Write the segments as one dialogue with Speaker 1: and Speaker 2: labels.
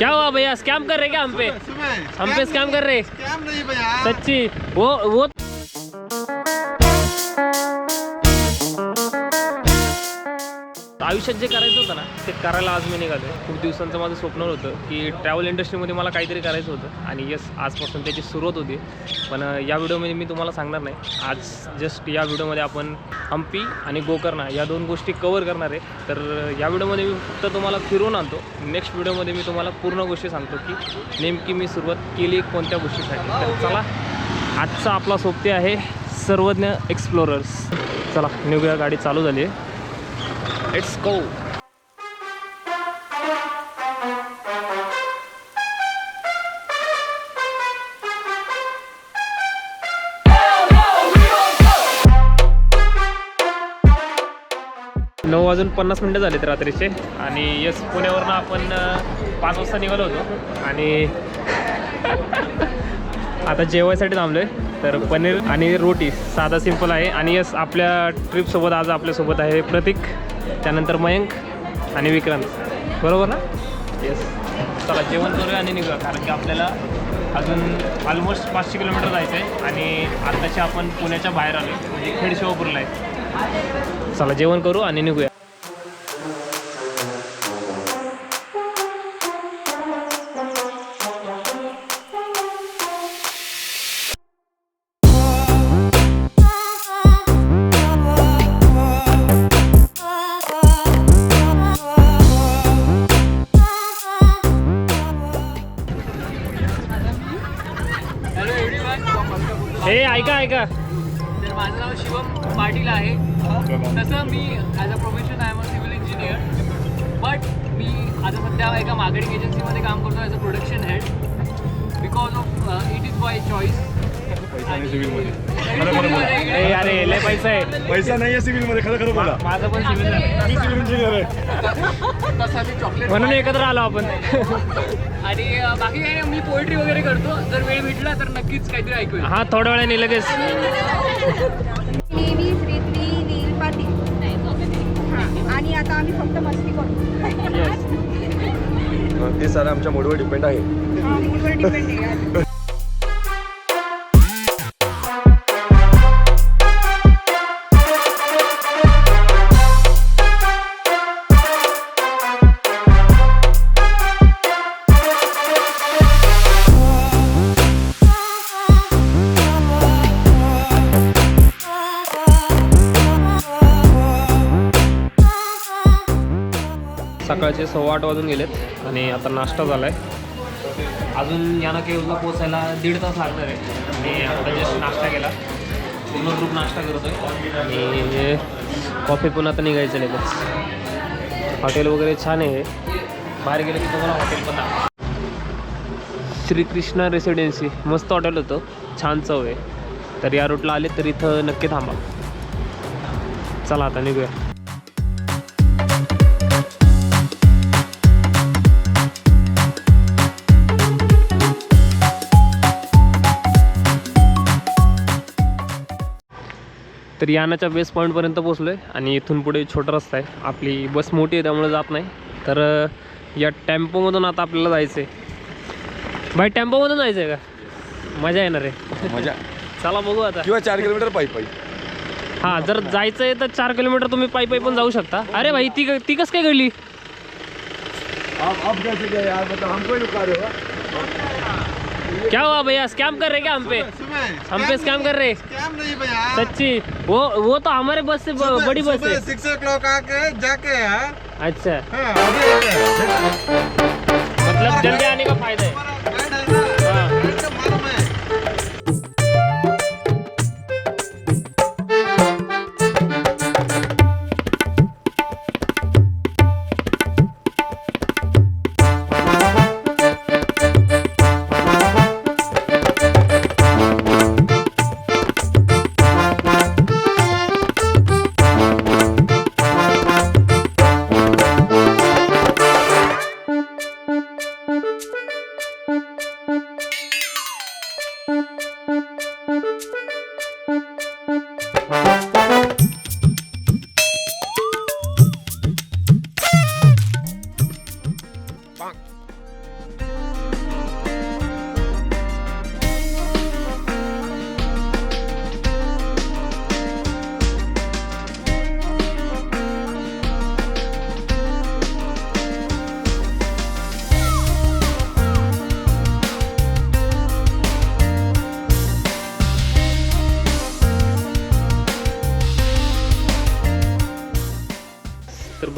Speaker 1: क्या हुआ भैया, स्कैम कर रहे क्या हम पे? हम पे स्कैम कर रहे?
Speaker 2: स्कैम नहीं भैया,
Speaker 1: सच्ची वो आयुष्यात जे करायचं होतं ना ते करायला आज मी निघालो. खूप दिवसांचं माझं स्वप्न होतं की ट्रॅव्हल इंडस्ट्रीमध्ये मला काहीतरी करायचं होतं आणि यस आजपासून त्याची सुरुवात होती. पण या व्हिडिओमध्ये मी तुम्हाला सांगणार नाही. आज जस्ट या व्हिडिओमध्ये आपण हम्पी आणि गोकर्णा या दोन गोष्टी कवर करणार आहे. तर या व्हिडिओमध्ये मी फक्त तुम्हाला फिरवून आणतो. नेक्स्ट व्हिडिओमध्ये मी तुम्हाला पूर्ण गोष्टी सांगतो की नेमकी मी सुरुवात केली कोणत्या गोष्टीसाठी. तर चला, आजचा आपला सोबती आहे सर्वज्ञ एक्सप्लोरर्स. चला निघूया, गाडी चालू झाली आहे. Let's go. नऊ वाजून 50 मिनटं झालेत रात्रीचे आणि यस पुण्यावरनं आपण 5 वाजता निघालो होतो आणि आता जेवायसाठी थांबलो आहे. तर पनीर आणि रोटी साधा सिंपल आहे. आणि यस आपल्या ट्रिपसोबत आज आपल्यासोबत आहे प्रतीक, त्यानंतर मयंक आणि विक्रांत, बरोबर ना? येस. चला जेवण करूया आणि निघूया, कारण की आपल्याला अजून ऑलमोस्ट 500 किलोमीटर जायचं आहे आणि आत्ताचे आपण पुण्याच्या बाहेर आलो आहे, म्हणजे खेड शिवापूरला आहे. चला जेवण करू आणि निघूया. हे ऐका
Speaker 3: तर माझं नाव शिवम पाटील आहे. तसं मी as a profession I am a civil engineer, but मी आता सध्या एका मार्केटिंग एजन्सीमध्ये काम करतो as a production head, because of it is by choice.
Speaker 1: अरे लय पैसा आहे.
Speaker 2: पैसा नाही आहे सिव्हिल मध्ये, खरं खरं बोला.
Speaker 1: माझं पण सिव्हिल आहे,
Speaker 2: मी सिव्हिल इंजिनियर आहे.
Speaker 3: तसा मी चॉकलेट
Speaker 1: म्हणून एकत्र आलो आपण.
Speaker 3: आणि बाकी काही नाही, मी पोएट्री वगैरे करतो. जर वेळ भेटला तर नक्कीच काहीतरी ऐकूया.
Speaker 1: हा थोड्या वेळाने लगेच.
Speaker 4: नेहमी श्रीत्री नील पाटील. आणि आता आम्ही फक्त मस्ती करतो.
Speaker 2: ते सारं आमच्या मूडवर डिपेंड आहे.
Speaker 4: मूडवर डिपेंड आहे.
Speaker 1: सकाळचे 8:15 वाजून गेलेत आणि आता नाश्ता झाला आहे. अजून याना केव्हला पोचायला 1.5 तास लागणार आहे. आणि आता जस्ट नाश्ता केला, पूर्ण ग्रुप नाश्ता करतो आहे आणि कॉफी पण आता निघायचं लगेच. हॉटेल वगैरे छान आहे, बाहेर गेलं की तुम्हाला हॉटेल पण आहे. श्रीकृष्णा रेसिडेन्सी मस्त हॉटेल होतं, छान चव आहे. तर या रूटला आले तर इथं नक्की थांबा. चला आता निघूया. तर यानाच्या बेस पॉईंटपर्यंत पोचलो आहे आणि इथून पुढे छोटा रस्ता आहे. आपली बस मोठी आहे त्यामुळे जात नाही. तर या टेम्पोमधून आता आपल्याला जायचं आहे. भाई टेम्पोमधून जायचं आहे का? मजा येणार आहे.
Speaker 2: मजा.
Speaker 1: चला बघू आता.
Speaker 2: किंवा 4 किलोमीटर पायी पायी.
Speaker 1: हां जर जायचं आहे तर 4 किलोमीटर तुम्ही पायी पायी पण जाऊ शकता. अरे भाई ती कसं काय घडली?
Speaker 2: आप कैसे गए यार, मतलब हमको ही रुका रहे हो.
Speaker 1: क्या हुआ भैया, स्कैम कर रहे क्या हम पे? हम पे स्कैम कर रहे?
Speaker 2: स्कैम नहीं भैया,
Speaker 1: सच्ची वो तो हमारे बस से बड़ी बस है.
Speaker 2: 6 o'clock आके जाके यार.
Speaker 1: अच्छा,
Speaker 2: हाँ,
Speaker 1: मतलब जल्दी आने का फायदा है. हाँ.
Speaker 2: मालूम है.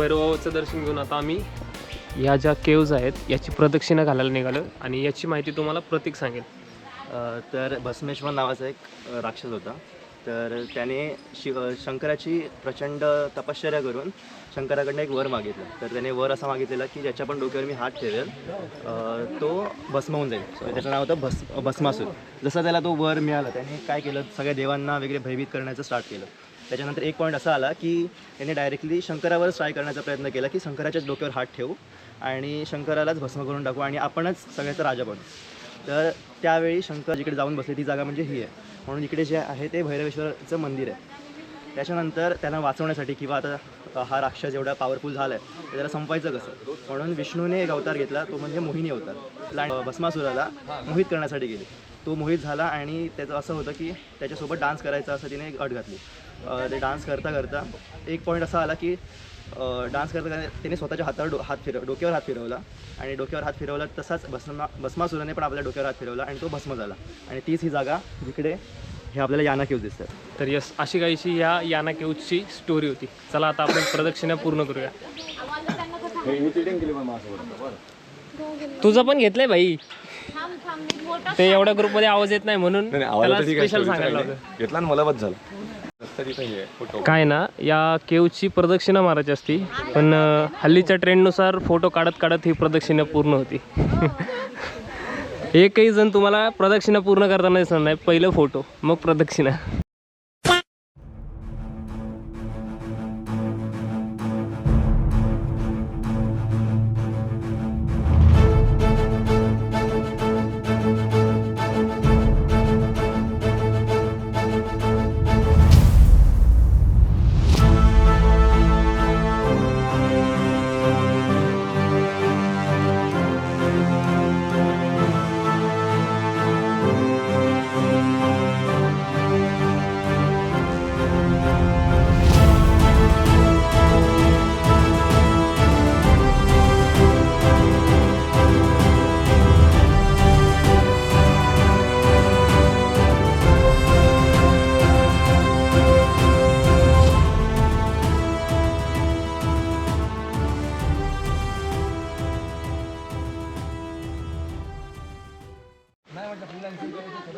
Speaker 1: भैरवबाबाचं दर्शन घेऊन आता आम्ही ह्या ज्या केव्ज आहेत याची प्रदक्षिणा घालायला निघालो आणि याची माहिती तुम्हाला प्रतीक सांगेल.
Speaker 5: तर भस्मेश्वर नावाचा एक राक्षस होता. तर त्याने शंकराची प्रचंड तपश्चर्या करून शंकराकडनं एक वर मागितलं. तर त्याने वर असा मागितलेला की ज्याच्या पण डोक्यावर मी हात ठेवेल तो भस्म होऊन जाईल. सो त्याचं नाव होतं भस्मासूर. जसा त्याला तो वर मिळाला त्याने काय केलं, सगळ्या देवांना वगैरे भयभीत करण्याचं स्टार्ट केलं. त्याच्यानंतर एक पॉईंट असा आला की त्याने डायरेक्टली शंकरावरच ट्राय करण्याचा प्रयत्न केला की शंकराच्याच डोक्यावर हात ठेवू आणि शंकरालाच भस्म करून टाकू आणि आपणच सगळ्याचा राजा बनू. तर त्यावेळी शंकर जिकडे जाऊन बसले ती जागा म्हणजे ही आहे. म्हणून इकडे जे आहे ते भैरवेश्वराचं मंदिर आहे. त्याच्यानंतर त्यांना वाचवण्यासाठी किंवा आता हा राक्षस एवढा पॉवरफुल झाला आहे तर त्याला संपवायचं कसं, म्हणून विष्णूने एक अवतार घेतला, तो म्हणजे मोहिनी अवतार. भस्मासुराला मोहित करण्यासाठी गेली. तो मोहित झाला आणि त्याचं असं होतं की त्याच्यासोबत डान्स करायचा असं तिने एक अट घातली. ते डान्स करता करता एक पॉईंट असा आला की डान्स करता त्याने स्वतःच्या हातावर डोक्यावर हात फिरवला आणि डोक्यावर हात फिरवला तसाच भस्मासुराने पण आपल्या डोक्यावर हात फिरवला आणि तो भस्म झाला. आणि तीच ही जागा जिकडे हे आपल्याला याना केव्ज दिसतात.
Speaker 1: तर यस, अशी काहीशी ह्या याना केव्जची स्टोरी होती. चला आता आपण प्रदक्षिणा पूर्ण करूया. तुझं पण घेतलंय भाई, ते एवढ्या ग्रुपमध्ये आवाज येत नाही म्हणून त्याला स्पेशल सांगायला होतं.
Speaker 6: घेतला ना मला बस झालं.
Speaker 1: काय ना, या केव्जची प्रदक्षिणा मारायची असती पण हल्लीच्या ट्रेंडनुसार फोटो काढत काढत ही प्रदक्षिणा पूर्ण होती. एकही जण तुम्हाला प्रदक्षिणा पूर्ण करताना दिसणार नाही. पहिलं फोटो मग प्रदक्षिणा.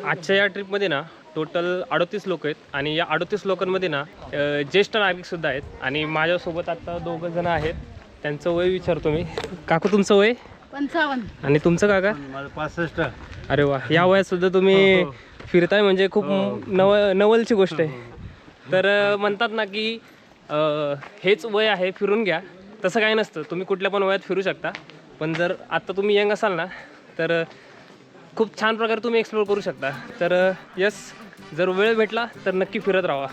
Speaker 1: आजच्या या ट्रिपमध्ये ना टोटल 38 लोक आहेत आणि या 38 लोकांमध्ये ना ज्येष्ठ नागरिकसुद्धा आहेत आणि माझ्यासोबत आता 2 जण आहेत. त्यांचं वय विचारतो मी. काकू तुमचं वय?
Speaker 7: 55.
Speaker 1: आणि तुमचं काका?
Speaker 2: 65.
Speaker 1: अरे वा, या वयात सुद्धा तुम्ही फिरताय म्हणजे खूप नवलची गोष्ट आहे. तर म्हणतात ना की हेच वय आहे फिरून घ्या. तसं काही नसतं, तुम्ही कुठल्या पण वयात फिरू शकता. पण जर आत्ता तुम्ही यंग असाल ना तर खूप छान प्रकारे तुम्ही एक्सप्लोर करू शकता. तर यस, जर वेळ भेटला तर नक्की फिरत राहा.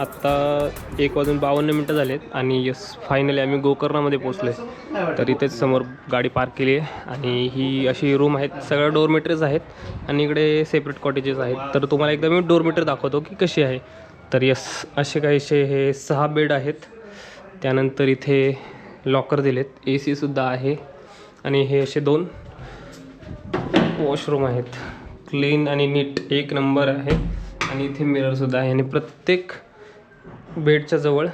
Speaker 1: आत्ता 1:52 झालेत आणि यस, फायनली आम्ही गोकर्णामध्ये पोचलो आहे. तर इथेच समोर गाडी पार्क केली आहे आणि ही अशी रूम आहेत. सगळ्या डोरमेटरीज आहेत आणि इकडे सेपरेट कॉटेजेस आहेत. तर तुम्हाला एकदा मी डोरमेटरी दाखवतो की कशी आहे. तर यस, असे काहीसे हे 6 बेड आहेत. त्यानंतर इथे लॉकर दिलेत, AC सुद्धा आहे आणि हे असे 2 वॉशरूम आहेत. क्लीन आणि नीट एक नंबर आहे. आणि इथे मिररसुद्धा आहे आणि प्रत्येक बेडच्या जवळ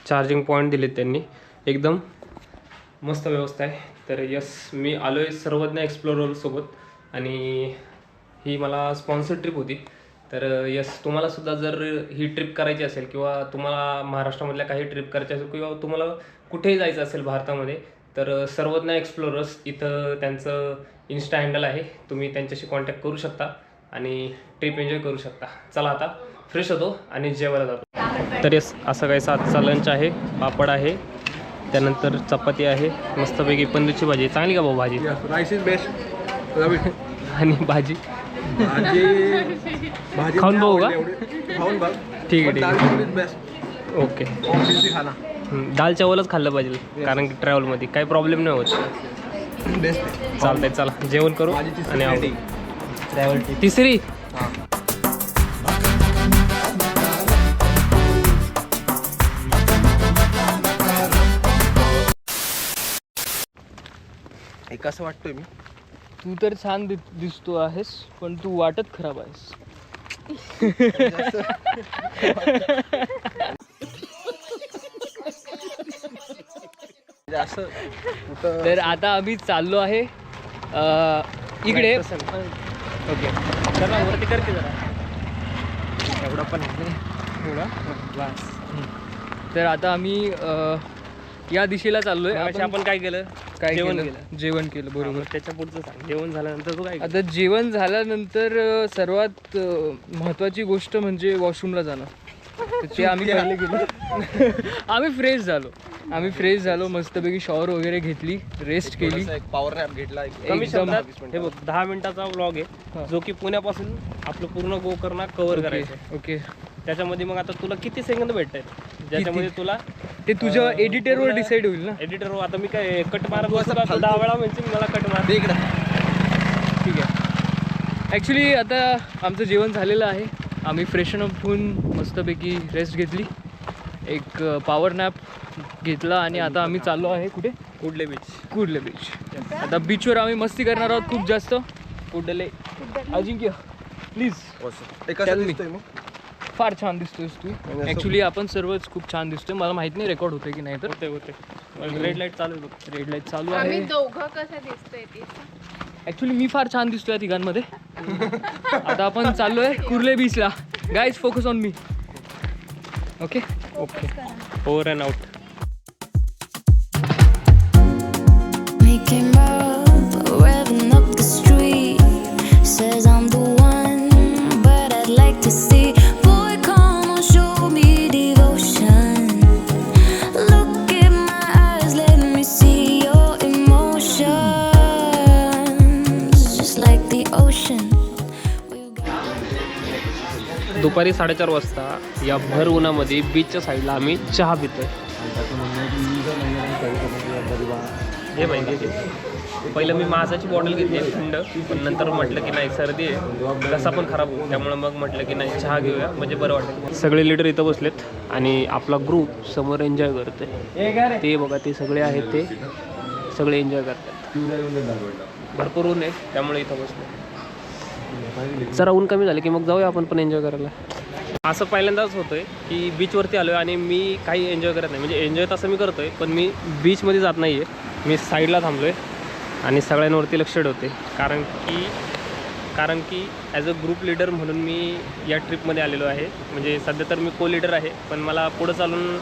Speaker 1: चार्जिंग पॉईंट दिलेत त्यांनी. एकदम मस्त व्यवस्था आहे. तर यस, मी आलो आहे सर्वज्ञ एक्सप्लोररसोबत आणि ही मला स्पॉन्सर ट्रिप होती. तर यस, तुम्हालासुद्धा जर ही ट्रिप करायची असेल किंवा तुम्हाला महाराष्ट्रामधल्या काही ट्रिप करायची असेल किंवा तुम्हाला कुठेही जायचं असेल भारतामध्ये तर सर्वज्ञ एक्सप्लोरर्स इथं त्यांचं इन्स्टा हँडल आहे. तुम्ही त्यांच्याशी कॉन्टॅक्ट करू शकता आणि ट्रिप एन्जॉय करू शकता. चला आता फ्रेश होतो आणि जेवायला जातो. तर यस, असं काही आजचा लंच आहे. पापड आहे, त्यानंतर चपाती आहे, मस्तपैकी पनीरची भाजी. चांगली का भाऊ भाजी?
Speaker 2: Rice is best. Love it.
Speaker 1: आणि भाजी
Speaker 2: भाजी
Speaker 1: खाऊन बघू का?
Speaker 2: खाऊन बघ.
Speaker 1: ठीक आहे, ठीक आहे.
Speaker 2: बेस्ट.
Speaker 1: ओके.
Speaker 2: खाना.
Speaker 1: दाल चावलच खाल्लं पाहिजे कारण की ट्रॅव्हलमध्ये काही प्रॉब्लेम नाही होत.
Speaker 2: बेस्ट आहे.
Speaker 1: चालतंय, चला जेवण करू
Speaker 2: माझी तिसरी
Speaker 1: आणि आवरू.
Speaker 2: rating.
Speaker 5: ट्रॅव्हल टिप
Speaker 1: तिसरी
Speaker 2: एक असं वाटतोय मी
Speaker 3: तू तर छान दिसतो आहेस पण तू वाटत खराब आहेस.
Speaker 2: म्हणजे असं कुठं
Speaker 3: तर आता आम्ही चाललो आहे इकडे.
Speaker 1: ओके, चला वरती करते जरा. एवढा पण नाही.
Speaker 3: एवढा? बस. तर आता आम्ही या दिशेला चाललोय.
Speaker 1: मगाशी आपण काय केलं?
Speaker 3: काय
Speaker 1: जेवण
Speaker 3: केलं? जेवण केलं,
Speaker 1: बरोबर.
Speaker 3: बरोबर.
Speaker 1: त्याच्या पुढचं सांग. जेवण झाल्यानंतर तू काय केलं?
Speaker 3: आता जेवण झाल्यानंतर सर्वात महत्त्वाची गोष्ट म्हणजे वॉशरूमला जाणं. तर ते आम्ही पहिले केलं. आम्ही फ्रेश झालो मस्तपैकी शॉवर वगैरे घेतली, रेस्ट केली.
Speaker 2: थोडंसं एक पॉवर नॅप घेतला
Speaker 1: कमी
Speaker 3: एकदम-
Speaker 1: शब्दात हे बघ 10 मिनिटाचा व्लॉग
Speaker 3: हा.
Speaker 1: आहे जो की पुण्यापासून आपलं पूर्ण गोकर्णा कव्हर करायचं आहे.
Speaker 3: ओके.
Speaker 1: त्याच्यामध्ये मग आता तुला किती सेकंद भेटत आहेत ज्याच्यामध्ये तुला
Speaker 3: ते तुझ्या एडिटरवर
Speaker 1: पूर्ण-
Speaker 3: डिसाईड होईल ना.
Speaker 1: एडिटर आता मी काय कट मारत
Speaker 2: तू असं
Speaker 1: बसला तर
Speaker 2: फालतू-
Speaker 1: 10 वेळा म्हणजे मला कट मार.
Speaker 2: दे इकडं.
Speaker 3: ठीक आहे. ॲक्च्युली आता आमचं जेवण झालेलं आहे. आम्ही फ्रेशन अप होऊन मस्तपैकी रेस्ट घेतली, एक पॉवर नॅप घेतला आणि आता आम्ही चाललो आहे कुठे?
Speaker 1: कुडले बीच.
Speaker 3: कुर्ले बीच. आता बीचवर आम्ही मस्ती करणार आहोत खूप जास्त.
Speaker 1: कुडले.
Speaker 3: अजिंक्य प्लीज.
Speaker 2: एक असं दिसतोय मी
Speaker 3: फार छान दिसतोयस तू. ॲक्च्युली आपण सर्वच खूप छान दिसतोय. मला माहित नाही रेकॉर्ड होते की नाही. तर
Speaker 1: होते रेड लाईट चालू आहे बघ.
Speaker 3: रेड लाईट चालू
Speaker 6: आम्ही
Speaker 3: आहे.
Speaker 6: दोघं कसं दिसतोय ते
Speaker 3: ॲक्च्युली मी फार छान दिसतोय या तिघांमध्ये. आता आपण चाललोय कुर्ले बीचला. Guys focus on me. Okay.
Speaker 1: Okay, over and out.
Speaker 7: Making love, revving up the street. Says I'm the one, but I'd like to see. Boy, come on, show me devotion. Look in my eyes, let me see your emotions. Just like the ocean.
Speaker 1: दुपारी 4:30 वाजता या भर उन्हामध्ये बीचच्या साईडला आम्ही चहा पितोय. हे माहिती पहिलं मी माझाची बॉटल घेतली थंड, पण नंतर म्हटलं की नाही सर्दी आहे, घसा पण खराब होईल, त्यामुळे मग म्हटलं की नाही चहा घेऊया म्हणजे बरं वाटेल. सगळे लीडर इथं बसलेत आणि आपला ग्रुप समोर एन्जॉय करतोय. ते बघा ते सगळे आहेत, ते सगळे एन्जॉय करतात. भरपूर ऊन आहे त्यामुळे इथं बसलो. जरा ऊन कमी झालं की मग जाऊया आपण पण एन्जॉय करायला. असं पहिल्यांदाच होतं आहे की बीचवरती आलो आहे आणि मी काही एन्जॉय करत नाही. म्हणजे एन्जॉय तसं मी करतो आहे पण मी बीचमध्ये जात नाही आहे. मी साईडला थांबलो आहे आणि सगळ्यांवरती लक्ष ठेवते. कारण की ॲज अ ग्रुप लीडर म्हणून मी या ट्रिपमध्ये आलेलो आहे. म्हणजे सध्या तर मी को लीडर आहे पण मला पुढं चालून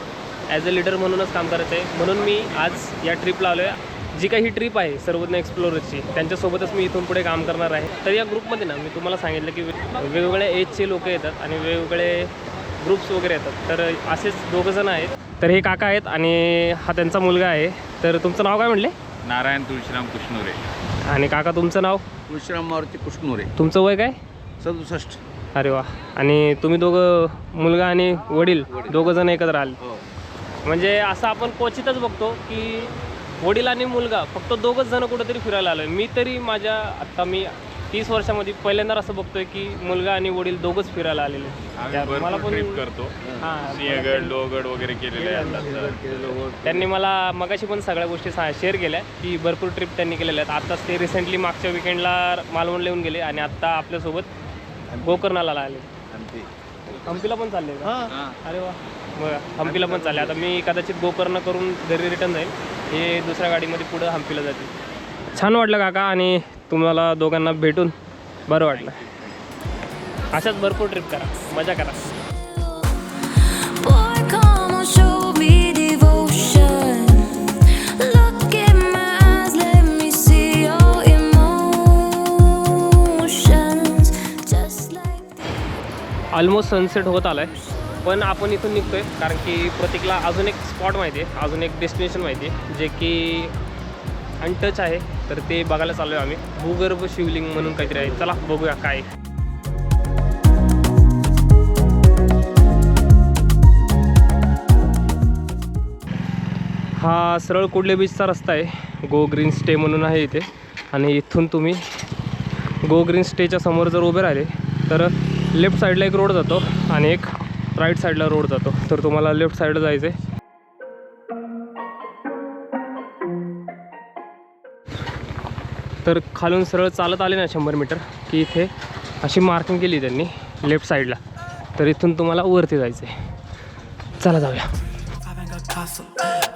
Speaker 1: ॲज अ लीडर म्हणूनच काम करायचं आहे. म्हणून मी आज या ट्रिपला आलो आहे. जी काही ही ट्रिप आहे सर्वज्ञ एक्सप्लोररची त्यांच्यासोबतच मी इथून पुढे काम करणार आहे. तर या ग्रुपमध्ये ना मी तुम्हाला सांगितलं की वेगवेगळ्या एजचे लोक येतात आणि वेगवेगळे ग्रुप्स वगैरे येतात. तर असेच 2 जण आहेत. तर हे काका आहेत आणि हा त्यांचा मुलगा आहे. तर तुमचं नाव काय म्हणले?
Speaker 8: नारायण तुळशीराम कृष्णुरे.
Speaker 1: आणि काका तुमचं नाव?
Speaker 8: तुळशीराम मारुती कृष्णुरे.
Speaker 1: तुमचं वय काय?
Speaker 8: 67.
Speaker 1: अरे वा. आणि तुम्ही दोघं मुलगा आणि वडील 2 जण एकत्र आले.
Speaker 8: हो.
Speaker 1: म्हणजे असं आपण क्वचितच बघतो की वडील आणि मुलगा फक्त 2च जण कुठेतरी फिरायला आलो आहे. मी तरी आता मी 30 वर्षामध्ये पहिल्यांदा असं बघतोय की मुलगा आणि वडील 2च फिरायला आलेले.
Speaker 8: आम्ही भरपूर ट्रिप करतो. सिंहगड लोहगड वगैरे केलेले आहेत.
Speaker 1: त्यांनी मला मगाशी पण सगळ्या गोष्टी शेअर केल्या की भरपूर ट्रिप त्यांनी केलेल्या आहेत. आत्ताच ते रिसेंटली मागच्या विकेंडला मालवणला येऊन गेले आणि आत्ता आपल्यासोबत गोकर्णाला आले. हम्पीला पण चालले का? अरे वा. मग हम्पीला पण चालले. आता मी कदाचित गोकर्ण करून घरी रिटर्न जाईल. हे दुसऱ्या गाडीमध्ये पुढं हम्पीला जातील. छान वाटलं काका आणि तुम्हाला दोघांना भेटून बरं वाटलं. अशाच भरपूर ट्रिप करा, मजा करा.
Speaker 7: Boy, come on, show me devotion. Look in my eyes, let me see your emotions. Just like
Speaker 1: almost sunset होत आला आहे पण आपण इथून निघतो आहे कारण की प्रतीकला अजून एक स्पॉट माहिती आहे, अजून एक डेस्टिनेशन माहिती आहे जे की अनटच आहे. तर ते बघायला चाललो आहे आम्ही. भूगर्भ शिवलिंग म्हणून काहीतरी आहे. चला बघूया काय. हा सरळ कुडले बीचचा रस्ता आहे गो ग्रीन स्टे म्हणून आहे इथे. आणि इथून तुम्ही गो ग्रीन स्टेच्या समोर जर उभे राहिले तर लेफ्ट साईडला एक रोड जातो आणि एक राईट साईडला रोड जातो. तर तुम्हाला लेफ्ट साईडला जायचं आहे. तर खालून सरळ चालत आले ना 100 मीटर की इथे अशी मार्किंग केली त्यांनी लेफ्ट साईडला. तर इथून तुम्हाला वरती जायचं आहे. चला जाऊया.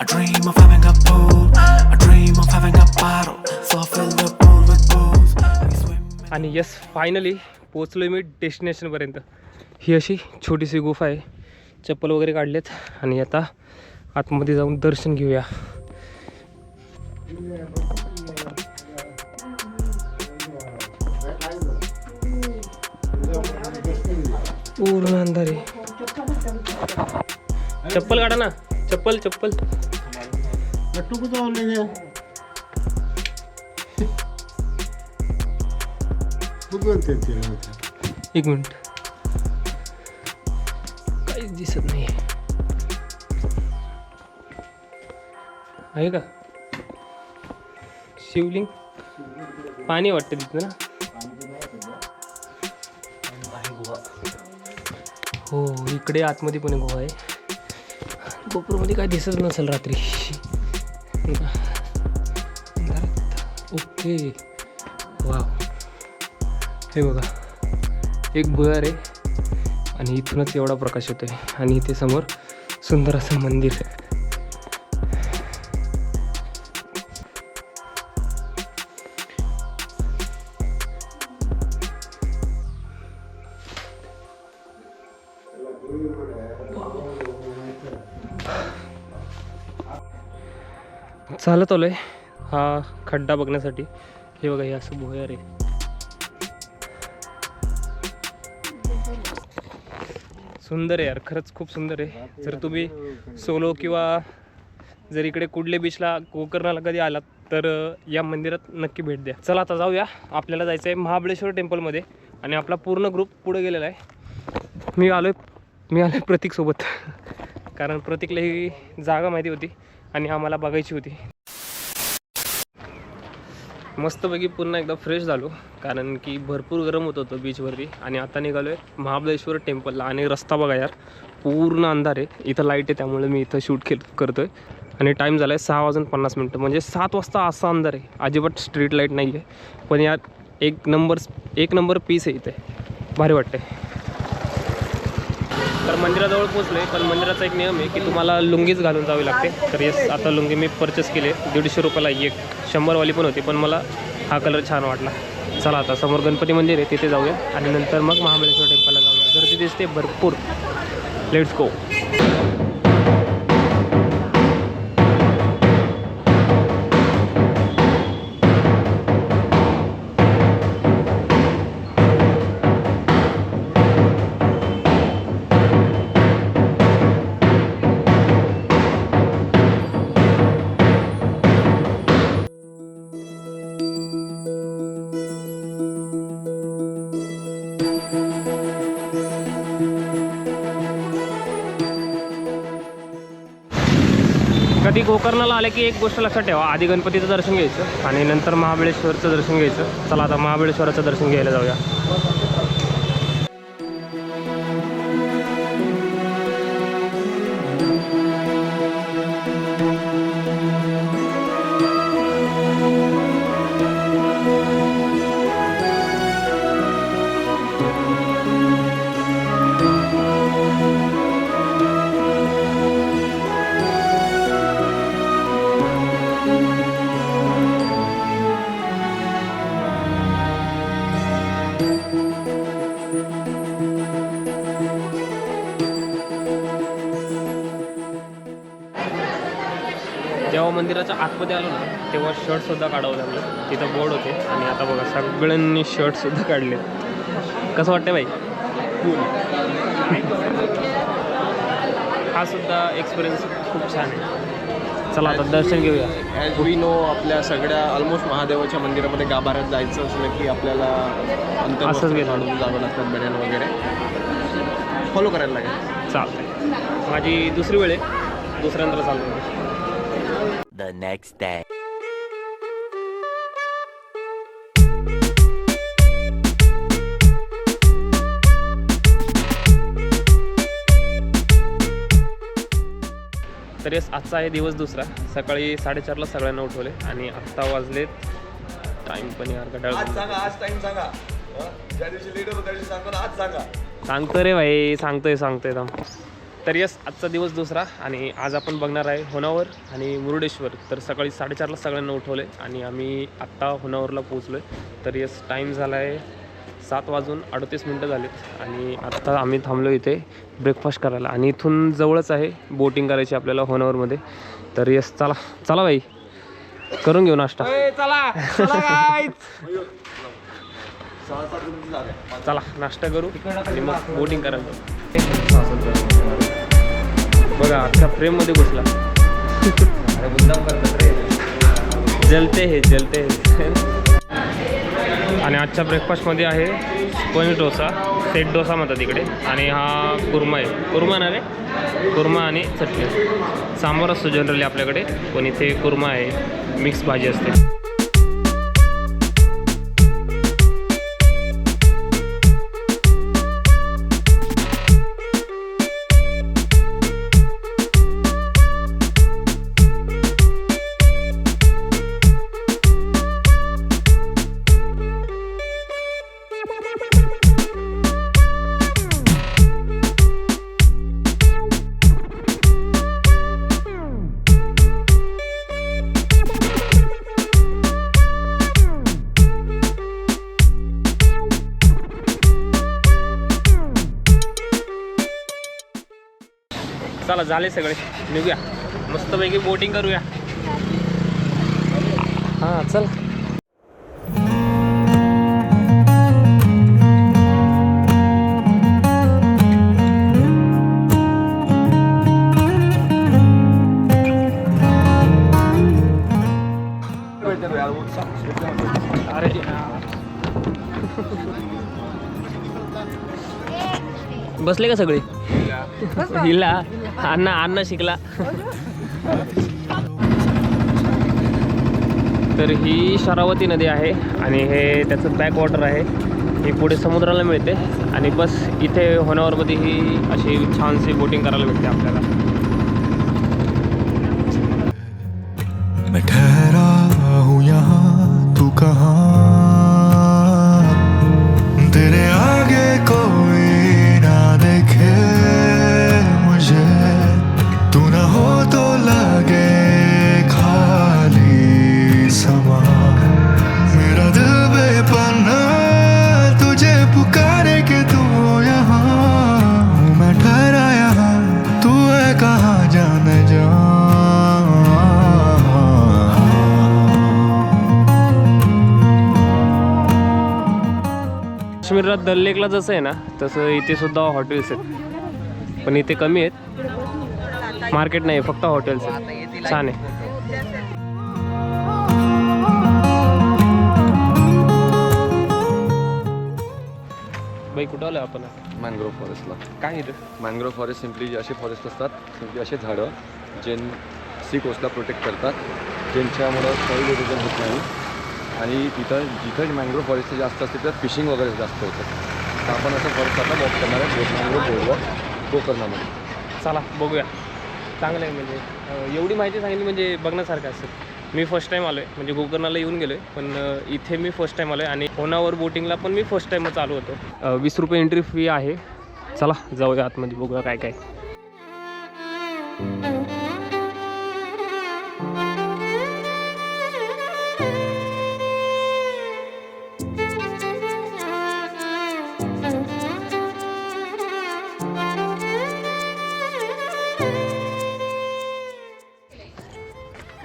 Speaker 6: I dream of having a pool. I dream of having a bottle. So I fill the pool with booze. We swim.
Speaker 1: आणि यस फायनली पोचलो मी डेस्टिनेशनपर्यंत. ही अशी छोटीशी गुफा आहे. चप्पल वगैरे काढलेत आणि आता आतमध्ये जाऊन दर्शन घेऊया. पूर्ण अंधार आहे. चप्पल काढा ना. चप्पल चप्पल एक मिनिट. काहीच दिसत नाही आहे का. शिवलिंग पाणी वाटतं तिथं ना. हो इकडे आतमध्ये पण गुहा आहे. गोपुरमध्ये काय दिसत नसेल रात्री. ओके वा हे बघा एक भुयार आहे आणि इथूनच एवढा प्रकाश येतो आहे. आणि इथे समोर सुंदर असं मंदिर आहे. चालत आलोय हा खड्डा बघण्यासाठी. हे बघा हे असं भुयार आहे. सुंदर आहे यार खरंच खूप सुंदर आहे. जर तुम्ही सोलो किंवा जर इकडे कुडले बीचला गोकर्णाला कधी आलात तर या मंदिरात नक्की भेट द्या. चला आता जाऊया. आपल्याला जायचं आहे महाबळेश्वर टेम्पलमध्ये आणि आपला पूर्ण ग्रुप पुढे गेलेला आहे. मी आलोय प्रतीकसोबत कारण प्रतीकला ही जागा माहिती होती आणि आम्हाला बघायची होती. मस्तपैकी पुन्हा एकदा फ्रेश झालो कारण की भरपूर गरम होत होतं बीचवरती. आणि आता निघालो आहे महाबळेश्वर टेम्पलला. आणि रस्ता बघा यार पूर्ण अंधार आहे. इथं लाईट आहे त्यामुळे मी इथं शूट करतो आहे. आणि टाईम झाला आहे 6:50 म्हणजे 7 वाजता असा अंधार आहे. अजिबात स्ट्रीट लाईट नाही आहे. पण यार एक नंबर पीस आहे इथे. भारी वाटतं आहे. तर मंदिराजवळ पोचलो आहे. पण मंदिराचा एक नियम आहे की तुम्हाला लुंगीच घालून जावी लागते. तर येस आता लुंगी मी परचेस केली आहे 150 रुपयाला एक. 100वाली पण होती पण मला हा कलर छान वाटला. चला आता समोर गणपती मंदिर आहे तिथे जाऊया आणि नंतर मग महाबळेश्वर टेम्पलला जाऊया. गर्दी दिसते भरपूर. Let's go. कधी गोकर्णाला आले की एक गोष्ट लक्षात ठेवा. आधी गणपतीचं दर्शन घ्यायचं आणि नंतर महाबळेश्वरचं दर्शन घ्यायचं. चला आता महाबळेश्वराचं दर्शन घ्यायला जाऊया. जेव्हा मंदिराच्या आतमध्ये आलो ना तेव्हा शर्टसुद्धा काढावं लागलं. तिथं बोर्ड होते आणि आता बघा सगळ्यांनी शर्टसुद्धा काढले. कसं वाटतं बाई. हा सुद्धा एक्सपिरियन्स खूप छान आहे. चला आता दर्शन घेऊया.
Speaker 2: ॲज वी नो आपल्या सगळ्या ऑलमोस्ट महादेवाच्या मंदिरामध्ये गाभाऱ्यात जायचं असलं की आपल्याला
Speaker 1: असंच गेलं.
Speaker 2: काढून जावं लागतात बन्यान वगैरे फॉलो करायला लागेल.
Speaker 1: चालतंय. माझी दुसरी वेळ आहे. दुसऱ्यांदा चालू
Speaker 6: The next day.
Speaker 1: तरी आजचा आहे दिवस दुसरा. सकाळी 4:30ला सगळ्यांना उठवले आणि आत्ता वाजलेत टाईम पण यार घड्याळ सांगतो रे भाई, सांगतोय थांब. तर यस, आजचा दिवस दुसरा आणि आज आपण बघणार आहे होनावर आणि मुरुडेश्वर. तर सकाळी 4:30ला सगळ्यांना उठवले आणि आम्ही आत्ता होनावरला पोहोचलो आहे. तर यस, टाईम झाला आहे 7:38 झालेत आणि आत्ता आम्ही थांबलो इथे ब्रेकफास्ट करायला आणि इथून जवळच आहे बोटिंग करायची आपल्याला होनावरमध्ये. तर यस, चला भाई, करून घेऊ नाश्ता. चला नाश्ता करू आणि मग बोटिंग करायला. बघा अख्ख्या फ्रेममध्ये घुसला. जलते हे आणि आजच्या ब्रेकफास्टमध्ये आहे स्पंज डोसा, सेट डोसा म्हणतात तिकडे, आणि हा कुर्मा आहे. कुर्मा ना रे, कुर्मा आणि चटणी. सांबार असतो जनरली आपल्याकडे, पण इथे कुर्मा आहे, मिक्स भाजी असते. चला झाले सगळे, निघूया मस्तपैकी बोटिंग करूया. हां चल. अरे बसले का सगळे? हिला अण्णा शिकला. तर ही शरावती नदी आहे आणि हे त्याचं बॅक वॉटर आहे. ही पुढे समुद्राला मिळते आणि बस इथे होनावरमध्ये ही अशी छानशी बोटिंग करायला मिळते आपल्याला.
Speaker 6: मैं ठहरा हूँ यहाँ, तू कहाँ? तेरे आगे कोई ना देखे मुझे, तू ना हो तो लगे खाली समा. मेरा दिल बेपनाह तुझे पुकारे कि तू हो यहाँ. मैं ठहरा यहाँ, तू है कहाँ जाने जा.
Speaker 1: काश्मीरात दल लेकला जसं आहे ना, तसं इथे सुद्धा हॉटेल्स आहेत, पण इथे कमी आहेत. मार्केट नाही, फक्त हॉटेल्स आहेत. छान आहे. बाई कुठं आलो आपण?
Speaker 2: मॅनग्रोव्ह फॉरेस्टला.
Speaker 1: काय इथं
Speaker 2: मॅनग्रोव्ह फॉरेस्ट सिम्पली असे फॉरेस्ट असतात, सिम्पली असे झाडं जे सी कोस्टला प्रोटेक्ट करतात, ज्यांच्यामुळं सॉईल इरोजन होत नाही. आणि जिथं मॅनग्रोव्ह फॉरेस्ट जास्त असते तिथं फिशिंग वगैरे जास्त होतं. तर आपण असं फॉरेस्ट आता वॉक करणार आहे मॅनग्रोव्ह बोर्डवर गोकर्णामध्ये.
Speaker 1: चला बघूया. चांगलं आहे, म्हणजे एवढी माहिती सांगितली म्हणजे बघण्यासारखं असेल. मी फर्स्ट टाईम आलो आहे, म्हणजे गोकर्णाला येऊन गेलो आहे, पण इथे मी फर्स्ट टाईम आलो आहे आणि होनावर बोटिंगला पण मी फर्स्ट टाईमच आलो होतो. 20 रुपये एंट्री फी आहे. चला जाऊया आतमध्ये, बघूया काय काय.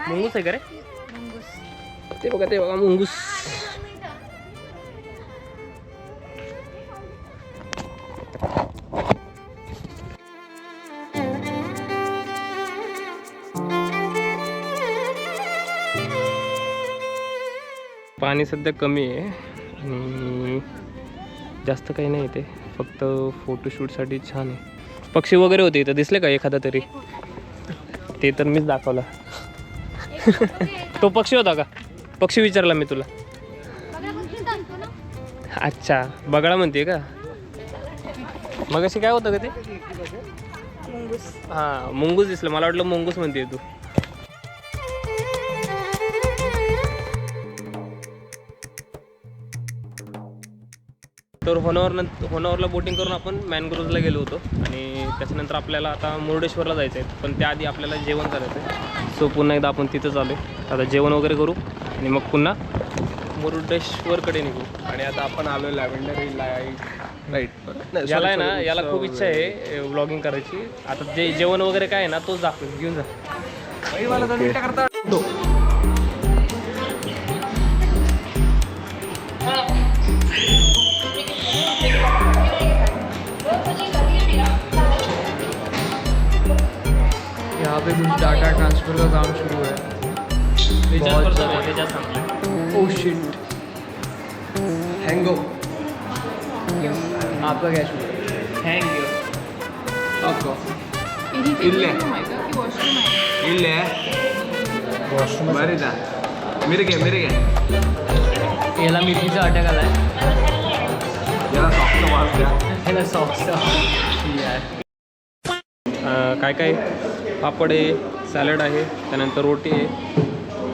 Speaker 1: मुंगूस आहे का रे? ते बघा मुंगूस. पाणी सध्या कमी आहे आणि जास्त काही नाही इथे, फक्त फोटोशूटसाठी छान आहे. पक्षी वगैरे होते इथं, दिसले का एखादा तरी? ते तर मीच दाखवला. तो पक्षी होता का? पक्षी विचारला मी तुला. अच्छा, बगळा म्हणते का? मग अशी काय होतं का ते?
Speaker 4: मुंगूस.
Speaker 1: हां मुंगूस दिसलं, मला वाटलं मुंगूस म्हणते तू. तर होनावरला बोटिंग करून आपण मॅनग्रोव्हला गेलो होतो आणि त्याच्यानंतर आपल्याला आता मुरुडेश्वरला जायचं आहे, पण त्याआधी आपल्याला जेवण करायचं आहे. सो पुन्हा एकदा आपण तिथं चालू आहे. आता जेवण वगैरे करू आणि मग पुन्हा मुरुडेश्वरकडे निघू.
Speaker 2: आणि आता आपण आलो लॅव्हेंडर राईट.
Speaker 1: याला आहे ना, याला खूप इच्छा आहे व्लॉगिंग करायची. आता जे जेवण वगैरे काय आहे ना तोच दाखवेल, घेऊन जा.
Speaker 3: यहाँ पे कुछ डाटा ट्रांसफर का काम शुरू है. Oh shit.
Speaker 2: हँगो
Speaker 3: आपका क्या शुरू है? याला मिरचीचा अटॅक आलाय. याला सॉक्स.
Speaker 1: काय काय पापड आहे, सॅलड आहे, त्यानंतर रोटी आहे.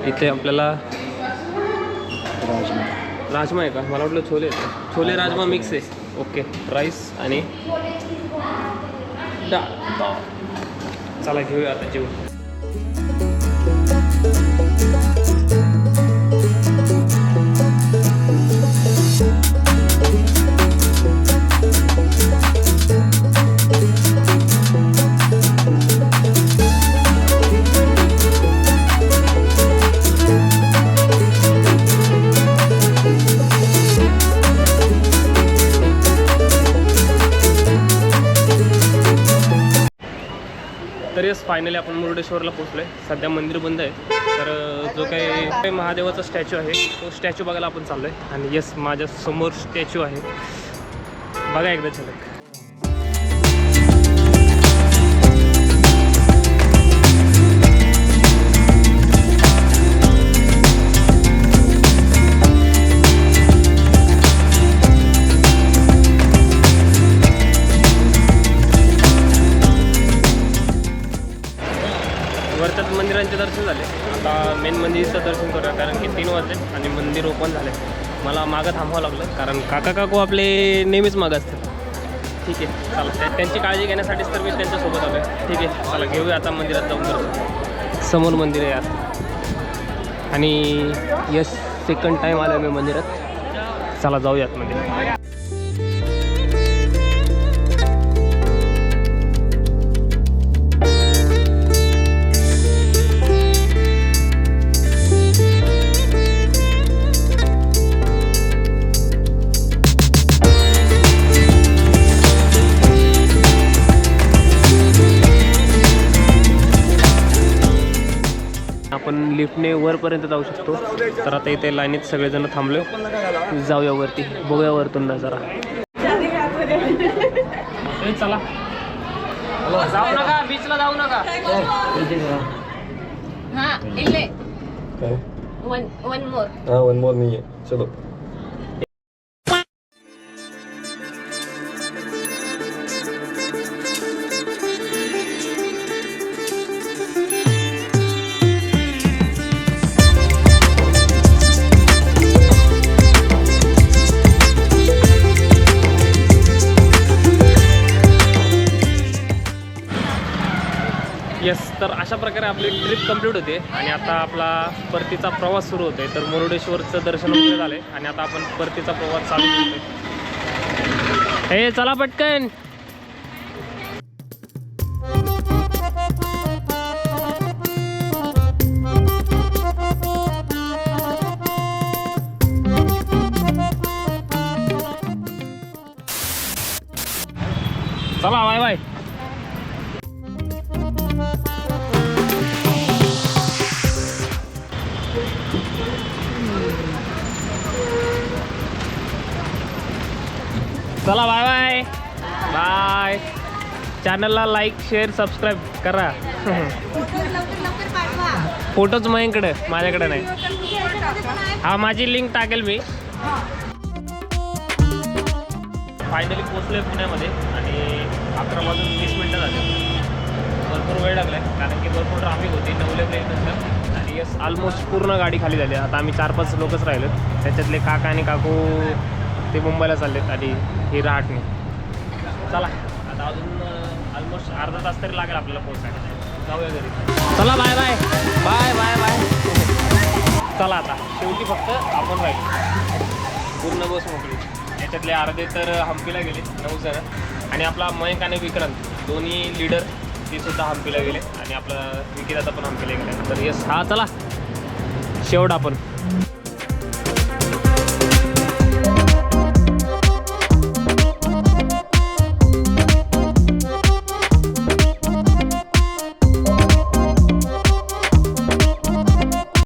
Speaker 1: इथे आपल्याला राजमा आहे का, मला वाटलं छोले आहेत. छोले राजमा मिक्स आहे. ओके, राईस आणि डाळ. चला घेऊया आता जेवण. तर यस फायनली आपण मुरुडेश्वरला पोहोचलो आहे. सध्या मंदिर बंद आहे. तर जो काही महादेवाचा स्टॅच्यू आहे तो स्टॅच्यू बघायला आपण चाललो आहे. आणि यस माझ्या समोर स्टॅच्यू आहे, बघा एकदा झलक. वरच्याच मंदिरांचे दर्शन झाले. आता मेन मंदिरचं दर्शन करूया, कारण की 3 वाजले आणि मंदिर ओपन झाले. मला मागं थांबावं लागलं कारण काकू आपले नेहमीच मागं असतात. ठीक आहे, चला त्यांची काळजी घेण्यासाठीच तर मी त्यांच्यासोबत आलो आहे. ठीक आहे, चला घेऊया आता मंदिरात जाऊन दर्शन. समोर मंदिर आहे यार. आणि यस सेकंड टाईम आलो मी मंदिरात. चला जाऊयात मंदिरात. आपण लिफ्टने वरपर्यंत जाऊ शकतो. तर आता इथे लाईनीत सगळेजण थांबलो. जाऊया वरती, बघूया वरतून नजारा. चला जाऊ नका, बीचला जाऊ नका.
Speaker 2: वन मोर नाही आहे. चलो.
Speaker 1: यस, तर अशा प्रकारे आपली ट्रिप कंप्लीट होते आणि आता आपला परतीचा प्रवास सुरू होतोय. तर मुरुडेश्वरचं दर्शन वगैरे झालंय आणि आता आपण परतीचा प्रवास चालू करतोय. हे चला पटकन. चला बाय बाय. चला बाय बाय बाय. चॅनलला लाईक शेअर सबस्क्राईब करा. फोटोच माझ्याकडे नाही. हा माझी लिंक टाकेल मी. फायनली पोचलोय पुण्यामध्ये आणि 11 वाजून 20 मिनटं झाले. भरपूर वेळ लागला आहे कारण की भरपूर ट्रॅफिक होती 9 ब्रेकनंतर. आणि यस ऑलमोस्ट पूर्ण गाडी खाली झाली. आता आम्ही 4-5 लोकच राहिलो. त्याच्यातले काका आणि काकू ते मुंबईला चाललेत आणि ही रहाटणे. चला आता अजून ऑलमोस्ट अर्धा तास तरी लागेल आपल्याला पोहोचायला. जाऊया घरी. चला bye bye bye bye bye. चला आता शेवटी फक्त आपण राहिलो. पूर्ण बस मोकळी. याच्यातले अर्धे तर हम्पीला गेले 9 जण. आणि आपला मयंक आणि विक्रांत दोन्ही लीडर ते सुद्धा हम्पीला गेले. आणि आपला विकीदाता पण हम्पीला गेला. तर यस हा चला शेवट आपण